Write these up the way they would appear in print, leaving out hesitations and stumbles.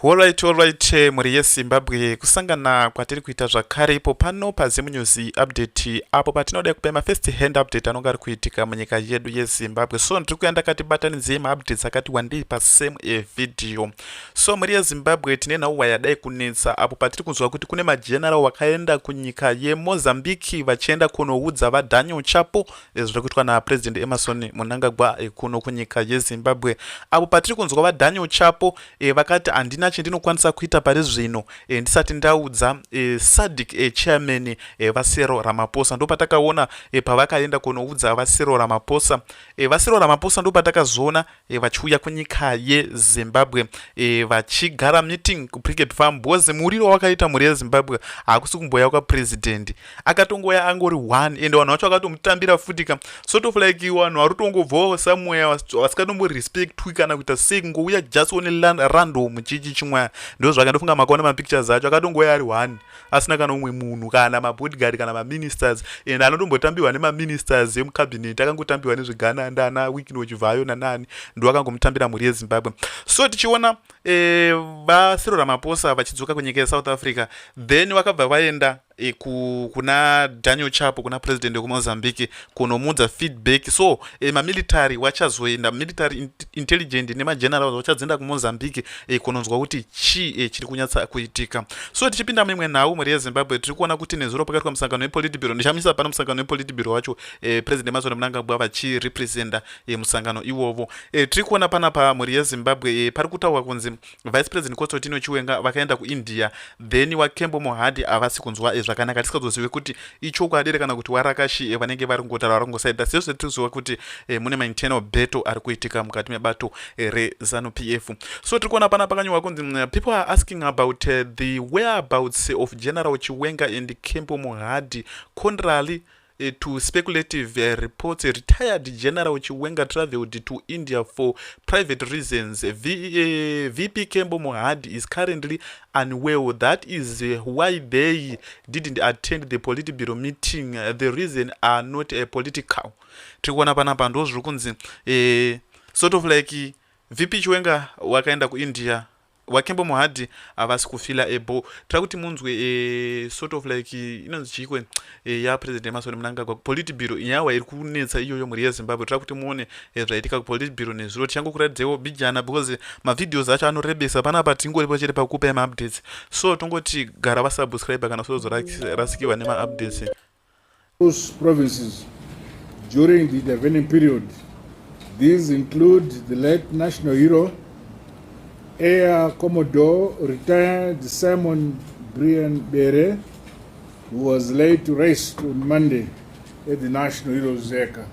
Alright, muri yeZimbabwe kusangana kwatiri kuita zvakare ipo pano paZimunews update apo patinoda kupa mafirst hand update anonga ari kuitika munyika yedu yeZimbabwe. So ndiri kuenda katibatanidzei maupdates akati wandei pasame video. So muri yeZimbabwe tine nhau yadai kunetsa apo patiri kunzwa kuti kune mageneral wakaenda kunyika yeMozambique vachienda kunoudza vaDaniel Chapo zviri kuitwa naPresident Emmerson Mnangagwa kuno kunyika yeZimbabwe. Apo patiri kunzwa vaDaniel Chapo vakati handina chendinokwanisa kuita pari zvino ndisati ndaudza SADC chairman vaCyril Ramaphosa. Ndo patakaona pavakaenda kunoudza vaCyril Ramaphosa. vaCyril Ramaphosa ndo patakazoona vachiuya kunyika yeZimbabwe vachigara meeting kuPricket Farm because muriro wakaita muri yeZimbabwe hakusi kumboya kwapresident. Akatongoya angori 1 ende vanhu vacho vakatomutambira futika sort of like vanhu vari kutongobvawo somewhere vasikatomborespectwi kana kuita sei kungouya just one random chichi chimwe. Ndo zvakandofunga makaona mapictures acho akatongoya ari 1 asina kana umwe munhu kana mabodyguard kana maministers ende anotombotambiwa nemaministers emucabinet akangotambiwa nezvegananda ana Wikino Chivayo nanani ndo akangomutambira muri yeZimbabwe. So tichiona vaCyril Ramaphosa vachidzoka kunyika yeSouth Africa then vakabva vaenda kuna Daniel Chapo kuna president wekuMozambique kunomudza feedback. So mamilitary wachazoenda military intelligent nemagenerals vachadzenda kuMozambique kunonzwa kuti chiri kunyatsa kuitika. So tichipinda mimwe nhau muri yeZimbabwe tiri kuona kuti nezuro pakati pamusangano wePolitburo ndichamisa pano musangano wePolitburo wacho president Emmerson Mnangagwa vachirepresenta musangano iwovo. Tiri kuona panapa muri yeZimbabwe pari kutaurwa kunzi vice president Kototino Chiwenga vakaenda kuIndia then waKembo Mohadi havasi kunzwa zvakanaka tisikazozive kuti ichokwadi kana kuti warakashi vanenge vari kungotaura varingosaida sezvo tiriziva kuti mune mainternal battle ari kuitika mukati mebato reZANU-PF. So tiri kuona pana pakanyorwa kunzi people are asking about the whereabouts of General Chiwenga and Kembo Mohadi contrary to speculative reports. Retired General Chiwenga traveled to India for private reasons. VP Kembo Mohadi is currently unwell. That is why they didn't attend the Politburo meeting. The reason are not political. Tikuona panapa ndo zviri kunzi sort of like VP Chiwenga wakaenda kuIndia waKembo Mohadi havasi kufila ebo. Tira kuti munzwe sort of like inonzi chikwe ya president Emmerson Mnangagwa kuPolitburo nyawa iri kunetsa iyoyo muri yeZimbabwe. Tira kuti muone zvaitika kuPolitburo nezuro tichangokuradzewo bijana because mavideos acho anorebesa panapa tingoripo chete pakupa maupdates. So tongoti gara vasubscribe kana sozorasikiwa nemaupdates. Those provinces during the intervening period, these include the late national hero Air Commodore retired Simon Brian Bere, who was laid to rest on Monday at the National Heroes Zeka.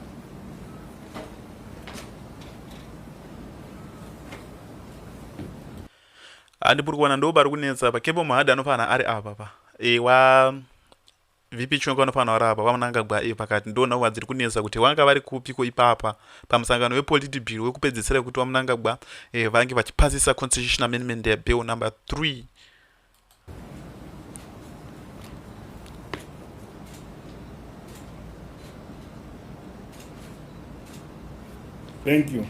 Andipuri kuona ndo bari kunetsa pa Kembo Mohadi anofana ari apa pa wa VP Chiwenga anofana ari apa vaMnangagwa pakati ndo nhau dziri kunetsa kuti vanga vari kupiko ipapa pamusangano wePolitburo wekupedzisira kuti vaMnangagwa vange vachipasisa constitutional amendment bill number 3. Thank you.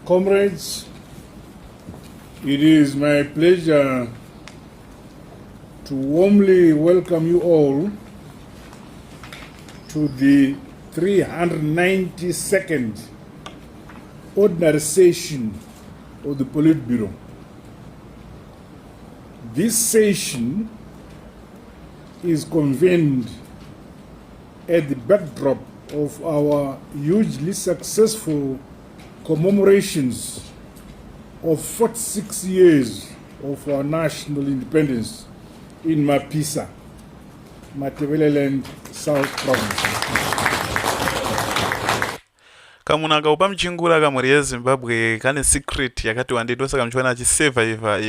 Comrades, it is my pleasure to warmly welcome you all to the 392nd ordinary session of the Politburo. This session is convened at the backdrop of our hugely successful commemorations of 46 years of our national independence in Mapisa, Matebeleland, South Province. Kamunanga upa mchingura kamuri yeZimbabwe kane secret yakati wandito saka mchwana achisurviva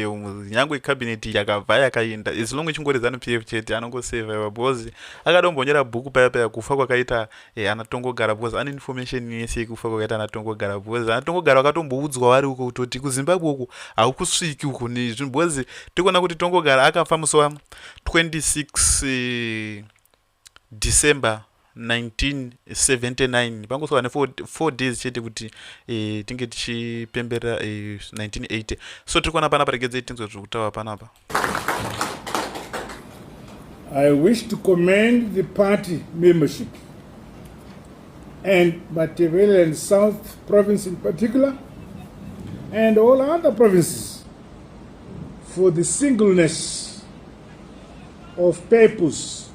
nyangwe cabinet yakabva yakaenda as long chingori ZANU-PF chete anongosurviva because akadombonyera bhuku paya kufa kwakaita anatongogara because ane information yese kufa kwakaita anatongogara because anatongogara akatomboudzwa vari uko kutoti kuZimbabwe uko haukusviki uko nezvinhu because tikuona kuti tongogara akafa musi wa 26 December 1979 pangoswa ne 4 days chete kuti tinge tichipembera 1980. So tiri kuona panapa regedzei tinzwe zviri kutaura panapa. I wish to commend the party membership and Matabeleland South Province in particular and all other provinces for the singleness of purpose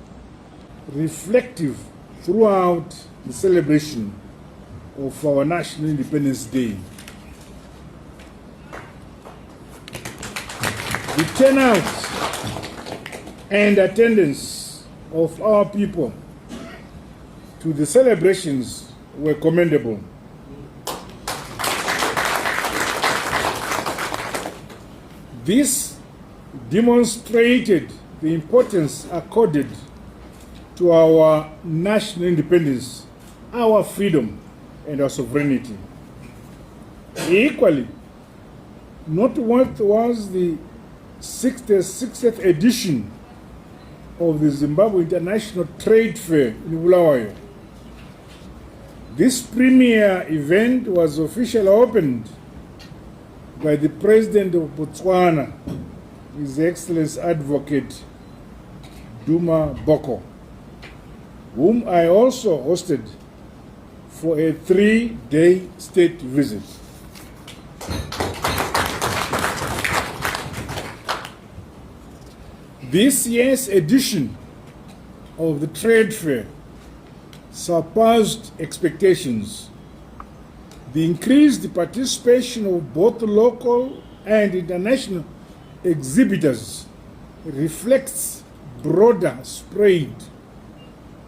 reflective throughout the celebration of our National Independence Day. The turnout and attendance of our people to the celebrations were commendable. This demonstrated the importance accorded to our national independence, our freedom, and our sovereignty. Equally, not what was the 66th edition of the Zimbabwe International Trade Fair in Bulawayo. This premier event was officially opened by the President of Botswana, His Excellency Advocate Duma Boko, whom I also hosted for a 3-day state visit. This year's edition of the trade fair surpassed expectations. The increased participation of both local and international exhibitors reflects broader spread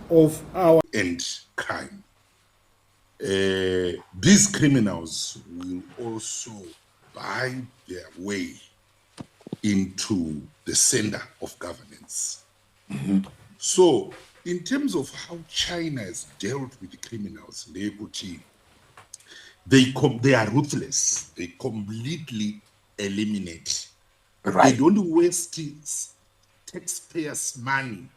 of our and crime. These criminals will also buy their way into the center of governance. So, in terms of how China has dealt with the criminals, they are ruthless. They completely eliminate. Right. They don't waste taxpayers' money.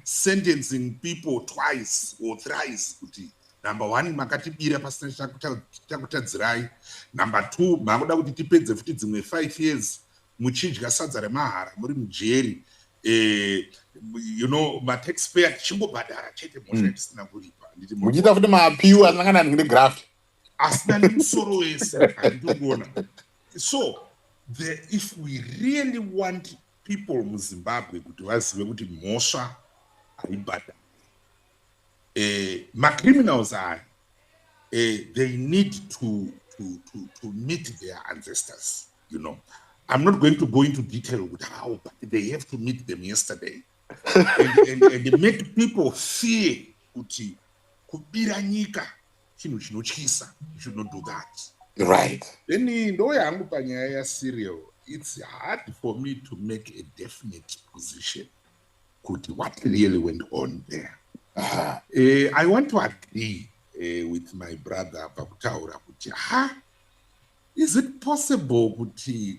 Sentencing people twice or thrice. Number one, makatibira pasina chakutadzirai. Number two, makuda kuti tipedze futi dzimwe 5 years muchidya sadza remahara muri mujeri. You know, ma taxpayer chingobhadhara chete mhosva tisina kuripa. Muchita futi maapiu asangana negraft. Asina nemusoro wese andikuona. So, if we really want people in Zimbabwe kuti vazive kuti mhosva haibhadhara. My criminals are they need to meet their ancestors, you know. I'm not going to go into detail with how, but they have to meet them yesterday and make people fear kuti kubira nyika chinhu chinotyisa. You should not do that. Right. Then ndo yangu panyaya ya serial, it's hard for me to make a definite position kuti what really went on there. I want to agree with my brother Bakutaura. Is it possible kuti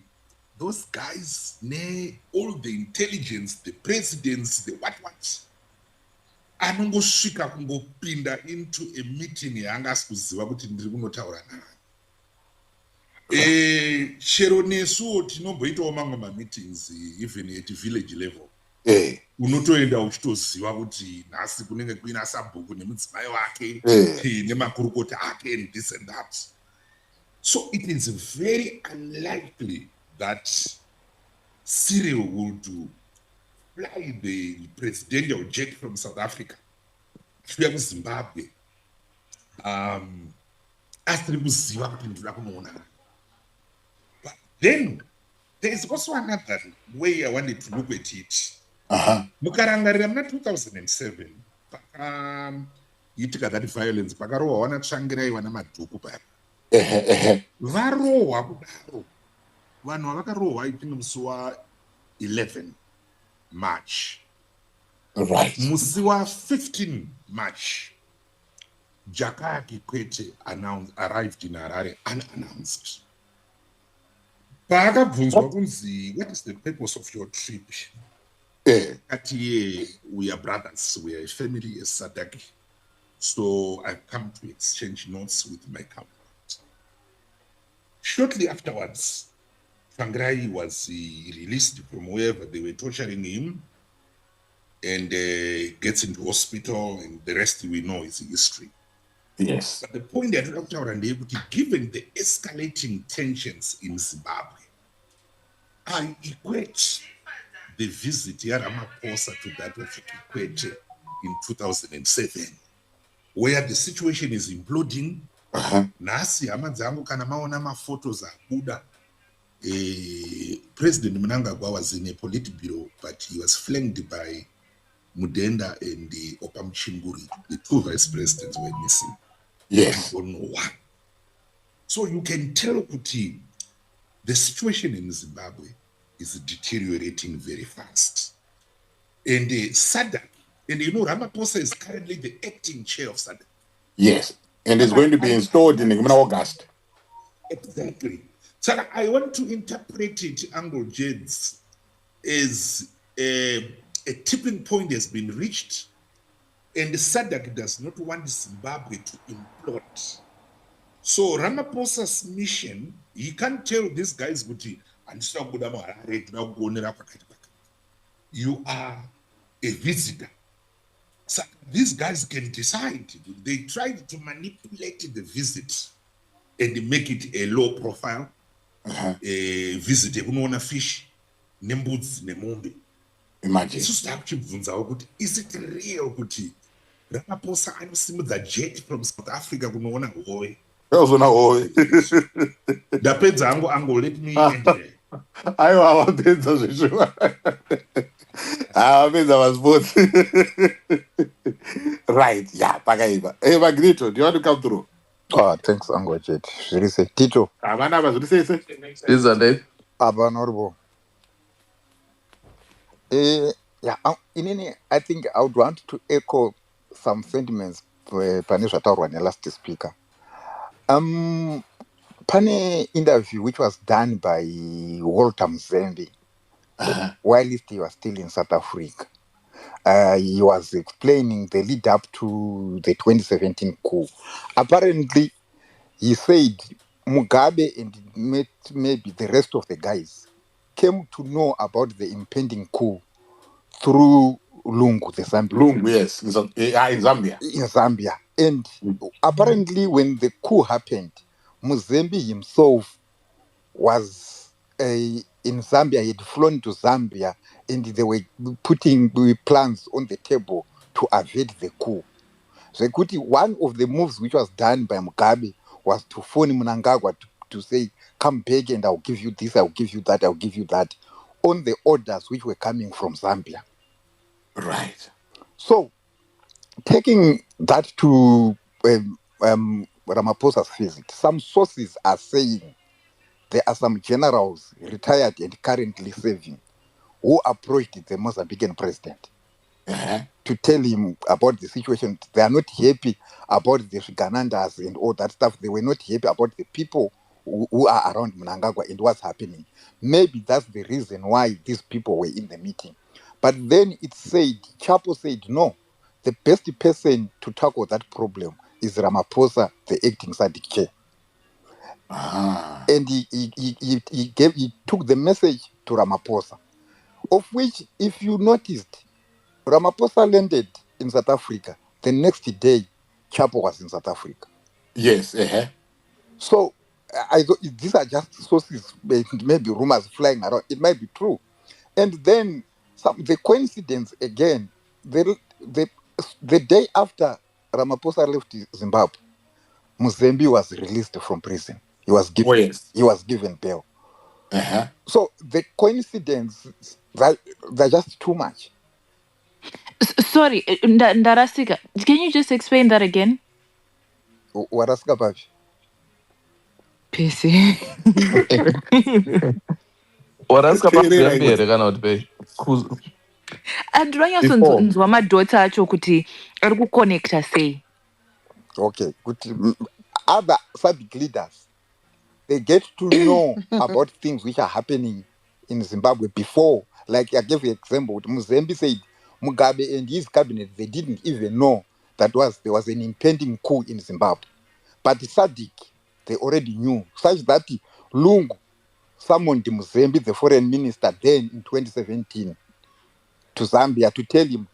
those guys, all the intelligence, the presidents, the what, anongosvika kungopinda into a meeting yaangas kuziva kuti ndiri kunotaura naye. Chero nesuwo tinomboitawo mamwe ma-meetings even at village level. Unotoenda uchitoziva kuti nhasi kunenge kuina sabhuku nemudzimai wake nemakurukota ake and this and that. So it is very unlikely that Cyril would fly the presidential jet from South Africa to Zimbabwe asiri kuziva kuti ndinoda kunoona. But then there is also another way I wanted to look at it. Mukarangarira muna 2007 pakaitika that violence pakarohwa vanatsvangirai vana madhuku paya. Varohwa kudaro vanhu vakarohwa ipinge musi wa11 March. Right. Musi wa15 March Jakaya Kikwete arrived in Harare unannounced. paakabvunzwa kunzi what is the purpose of your trip ati we are brothers, we are a family as Sadaki, so I've come to exchange notes with my counterpart. Shortly afterwards, Fangrai was released from wherever they were torturing him and gets into hospital, and the rest we know is history. Yes. But the point that Dr. Randebuti, given the escalating tensions in Zimbabwe, I equate the visit Ramaphosa to that of Kikwete in 2007, where the situation is imploding. Nasi amadzangu kana maona photos abuda. President Mnangagwa was in a Politburo, but he was flanked by Mudenda and the Opamchinguri. The two vice presidents were missing. Yes. I don't know why. So you can tell Kuti, the situation in Zimbabwe is deteriorating very fast. And SADC, and you know Ramaphosa is currently the acting chair of SADC. Yes. And it's going to be installed in August. Exactly. So I want to interpret it, Uncle James, as a tipping point has been reached, and SADC does not want Zimbabwe to implode. So Ramaphosa's mission, he can't tell these guys, you are a visitor. So these guys can decide. They tried to manipulate the visit and make it a low profile visit. Unoona fish, nembudzi, nemombe. Imagine. Is it real kuti Ramaphosa anosimudza jet from South Africa kunoona howe? Ndapedza angu, let me end there. Aiwa wapedza zveshuwa. Wapedza masports. Right, yeah, pakaipa. Hey, Magrito, do you want to come through? Oh, thanks, Uncle Jet. Zvirise. Tito. Havana vazvirise. Is that it? Abanorbo. Yeah, I think I would want to echo some sentiments pane zvataurwa nelast speaker. Pane interview which was done by Walter Mzembe while he was still in South Africa. He was explaining the lead up to the 2017 coup. Apparently, he said Mugabe and maybe the rest of the guys came to know about the impending coup through Lungu, the Zambian. Lungu, yes, in Zambia. In Zambia. And apparently when the coup happened, Mozambique himself was in Zambia. He had flown to Zambia and they were putting plans on the table to avert the coup. So one of the moves which was done by Mugabe was to phone Mnangagwa to say, come back and I'll give you this, I'll give you that, I'll give you that, on the orders which were coming from Zambia. Right. So, taking that to Ramaphosa's visit, some sources are saying there are some generals, retired and currently serving, who approached the Mozambican president to tell him about the situation. They are not happy about the Ganandas and all that stuff. They were not happy about the people who are around Mnangagwa and what's happening. Maybe that's the reason why these people were in the meeting. But then it said, Chapo said, no, the best person to tackle that problem is Ramaphosa, the acting SADC chair. And he took the message to Ramaphosa, of which, if you noticed, Ramaphosa landed in South Africa. The next day, Chapo was in South Africa. Yes. So I thought these are just sources, maybe rumors flying around. It might be true. And then the coincidence again, the day after Ramaphosa left Zimbabwe, Mozambique was released from prison. He was given bail. So the coincidence, they're just too much. Sorry, Ndarasika, can you just explain that again? Warasika Babi. PC. Warasika Babi cannot be. Andronyasonzwa madota acho kuti ari kuconnecta sei. Okay, good. Other SADC leaders they get to know about things which are happening in Zimbabwe before. Like I gave you an example, Mozambique said Mugabe and his cabinet, they didn't even know that there was an impending coup in Zimbabwe. But SADC, they already knew, such that Lungu summoned Mozambique, the foreign minister, then in 2017 to Zambia to tell him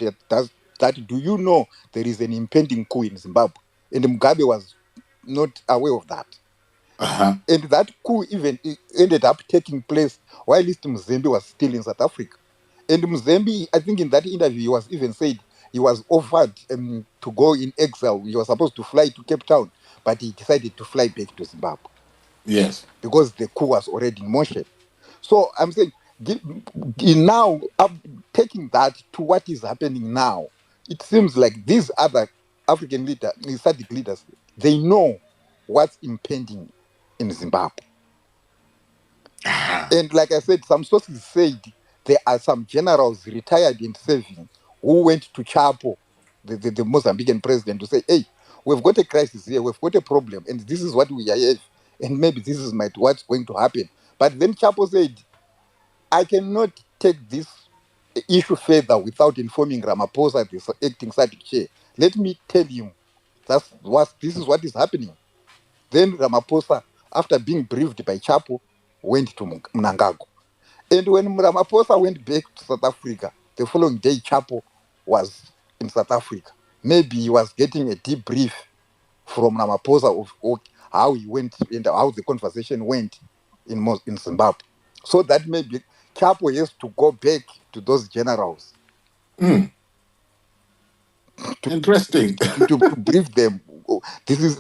that do you know there is an impending coup in Zimbabwe? And Mugabe was not aware of that. And that coup even ended up taking place while Mozambique was still in South Africa. And Mozambique, I think in that interview, he was even said he was offered to go in exile. He was supposed to fly to Cape Town, but he decided to fly back to Zimbabwe. Yes. Because the coup was already in motion. So I'm saying, now, taking that to what is happening now, it seems like these other African leaders, SADC leaders, they know what's impending in Zimbabwe. And like I said, some sources said there are some generals retired and serving who went to Chapo, the Mozambican president, to say, hey, we've got a crisis here, we've got a problem, and this is what we have, and maybe this is what's going to happen. But then Chapo said, I cannot take this issue further without informing Ramaphosa, the acting SADC chair. Let me tell him this is what is happening. Then Ramaphosa, after being briefed by Chapo, went to Mnangagwa. And when Ramaphosa went back to South Africa, the following day Chapo was in South Africa. Maybe he was getting a debrief from Ramaphosa of how he went and how the conversation went in Zimbabwe. So that maybe Chapo has to go back to those generals. Interesting. to brief them. This is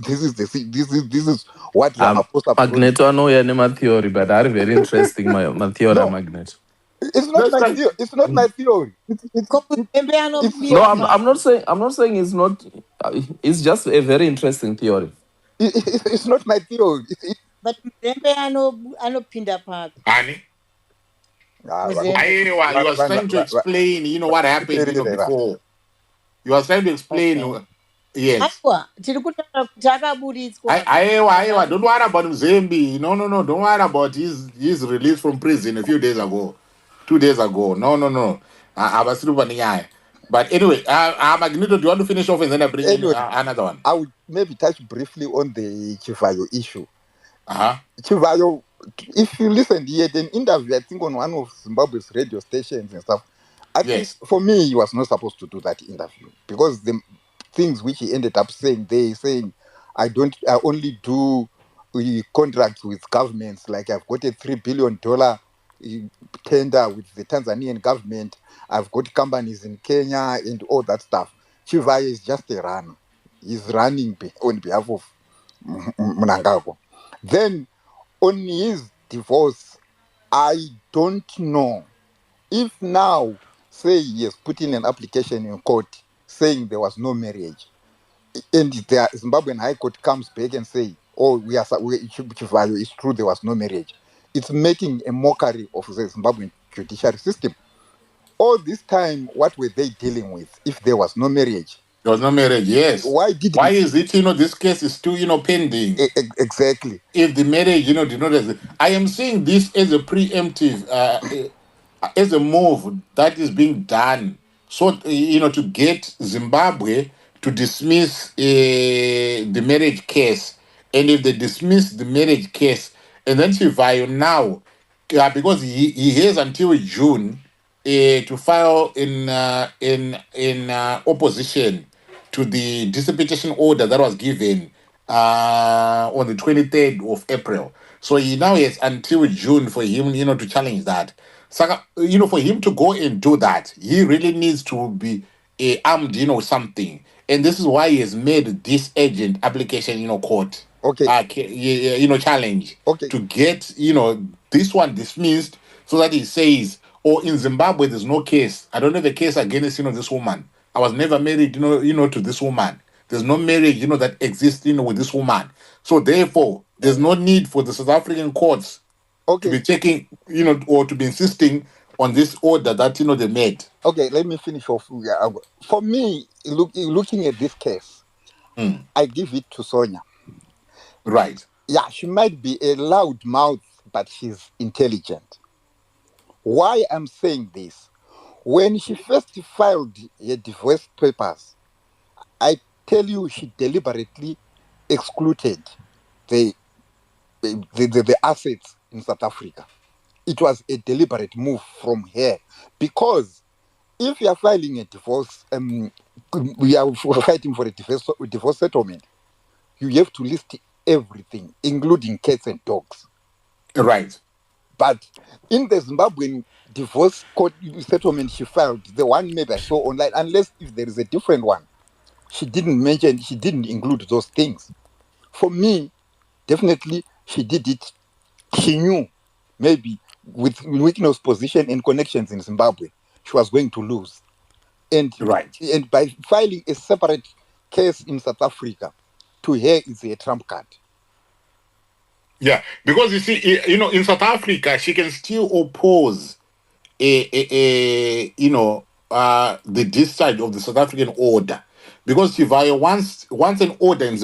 what Ramaphosa Magneto, I know you're theory, but are very interesting. My theory, no, Magneto. it's not my theory. It's not my theory. No, I'm not saying. I'm not saying it's not. It's just a very interesting theory. It's not my theory. But anopinda papi. Annie? You was trying to explain, you know, what happened, you know, before. You was trying to explain, Okay. Yes. Aiwa, Don't worry about Mzembe. No, don't worry about his release from prison a few days ago. 2 days ago. No. I was through one eye. But anyway, Magneto, do you want to finish off and then I bring in another one? I would maybe touch briefly on the Chivayo issue. Chivayo, if you listen, he had an interview, I think, on one of Zimbabwe's radio stations and stuff. I think for me, he was not supposed to do that interview because the things which he ended up saying, I only do contracts with governments, like I've got a $3 billion tender with the Tanzanian government, I've got companies in Kenya and all that stuff. Chivayo is just a runner. He's running on behalf of Mnangagwa. Then on his divorce, I don't know if now, say he has put in an application in court saying there was no marriage, and the Zimbabwean High Court comes back and say, oh, Chivayo, it's true there was no marriage. It's making a mockery of the Zimbabwean judiciary system. All this time, what were they dealing with if there was no marriage? There was no marriage, yes. Why is it, this case is still, pending? Exactly. If the marriage, did not... I am seeing this as a preemptive, as a move that is being done. So, to get Zimbabwe to dismiss the marriage case. And if they dismiss the marriage case, and then Chivayo now, because he has until June to file in opposition to the disputation order that was given on the 23rd of April. So he now has until June for him, to challenge that. So, for him to go and do that, he really needs to be armed, something. And this is why he has made this urgent application, court. Okay. Challenge. Okay. To get, this one dismissed so that he says, in Zimbabwe, there's no case. I don't have a case against, this woman. I was never married, to this woman. There's no marriage, that exists, with this woman. So therefore, there's no need for the South African courts to be taking, or to be insisting on this order that, they made. Okay, let me finish off. For me, looking at this case, I give it to Sonia. Right. Yeah, she might be a loud mouth, but she's intelligent. Why I'm saying this? When she first filed her divorce papers, I tell you, she deliberately excluded the the assets in South Africa. It was a deliberate move from her, because if you are filing a divorce, we are fighting for a divorce settlement. You have to list everything, including cats and dogs. Right. But in the Zimbabwean divorce court settlement she filed, the one maybe I saw online, unless if there is a different one, she didn't include those things. For me, definitely she did it. She knew maybe with Wikinews position and connections in Zimbabwe, she was going to lose. Right. And by filing a separate case in South Africa, to her it's a trump card. Yeah, because you see, in South Africa, she can still oppose the discharge of the South African order, because once an order in